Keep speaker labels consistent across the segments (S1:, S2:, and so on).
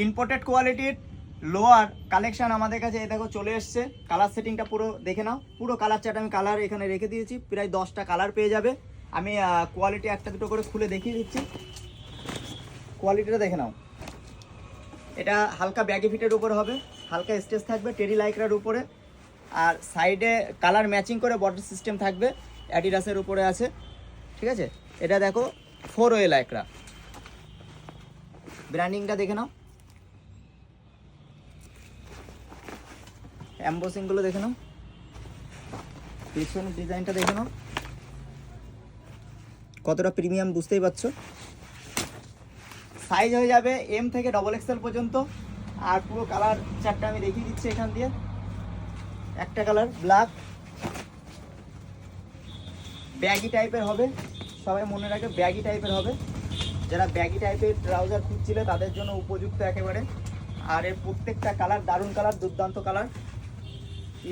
S1: Imported কোয়ালিটির lower collection আমাদের কাছে এই দেখো চলে এসছে। কালার সেটিংটা পুরো দেখে নাও, পুরো কালার চার্ট আমি কালার এখানে রেখে দিয়েছি, প্রায় 10টা কালার পেয়ে যাবে। আমি কোয়ালিটি একটা দুটো করে খুলে দেখিয়ে দিচ্ছি, কোয়ালিটিটা দেখে নাও। এটা হালকা ব্যাগি ফিটের উপরে হবে, হালকা স্টেজ থাকবে টেরি লাইক্রার উপরে, আর সাইডে কালার ম্যাচিং করে বর্ডার সিস্টেম থাকবে, অ্যাডিডাসের উপরে আছে, ঠিক আছে। এটা দেখো 4-ওয়ে লাইক্রা, ব্র্যান্ডিংটা দেখে নাও, এমবোসিংগুলো দেখে নাও, পিছনের ডিজাইনটা দেখে নাও, কতটা প্রিমিয়াম বুঝতেই পারছো। সাইজ হয়ে যাবে এম থেকে XXL পর্যন্ত। আর পুরো কালার চারটা আমি দেখিয়ে দিচ্ছি এখান দিয়ে। একটা কালার ব্ল্যাক, ব্যাগি টাইপের হবে, সবাই মনে রাখে ব্যাগি টাইপের হবে, যারা ব্যাগি টাইপের ট্রাউজার খুঁজছিলে তাদের জন্য উপযুক্ত একেবারে। আর এর প্রত্যেকটা কালার দারুণ কালার, দুর্দান্ত কালার।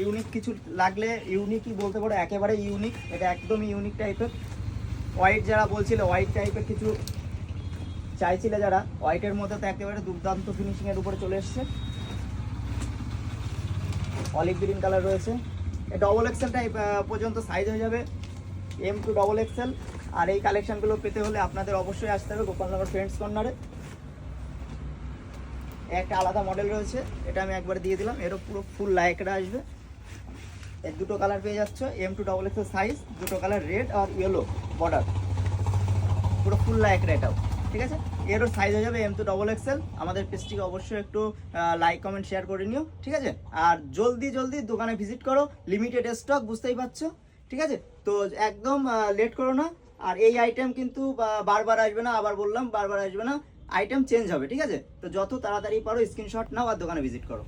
S1: ইউনিক কিছু লাগলে ইউনিকই বলতে পারো, একেবারে ইউনিক, এটা একদমই ইউনিক টাইপের। হোয়াইট যারা বলছিল, হোয়াইট টাইপের কিছু চাইছিলে যারা, হোয়াইটের মধ্যে তো একেবারে দুর্দান্ত ফিনিশিংয়ের উপরে চলে এসছে। অলিভ গ্রিন কালার রয়েছে। XXL টাইপ পর্যন্ত সাইজ হয়ে যাবে, M to XXL। আর এই কালেকশানগুলো পেতে হলে আপনাদের অবশ্যই আসতে হবে গোপালনগর ফ্রেন্ডস কর্নারে। একটা আলাদা মডেল রয়েছে, এটা আমি একবার দিয়ে দিলাম, এরও পুরো ফুল লাইকরা আসবে। এর দুটো কালার পেয়ে যাচ্ছ, M to XXL সাইজ, দুটো কালার রেড আর ইয়েলো বর্ডার, পুরো ফুল লাইকরা এটাও, ঠিক আছে। এরও সাইজ হয়ে যাবে M to XXL। আমাদের পেজটিকে অবশ্যই একটু লাইক কমেন্ট শেয়ার করে নিও, ঠিক আছে। আর জলদি জলদি দোকানে ভিজিট করো, লিমিটেড স্টক বুঝতেই পারছো, ঠিক আছে। তো একদম লেট করো না। আর এই আইটেম কিন্তু বারবার আসবে না, আবার বললাম বারবার আসবে না, আইটেম চেঞ্জ হবে, ঠিক আছে। তো যত তাড়াতাড়ি পারো স্ক্রিনশট নাও আর দোকানে ভিজিট করো।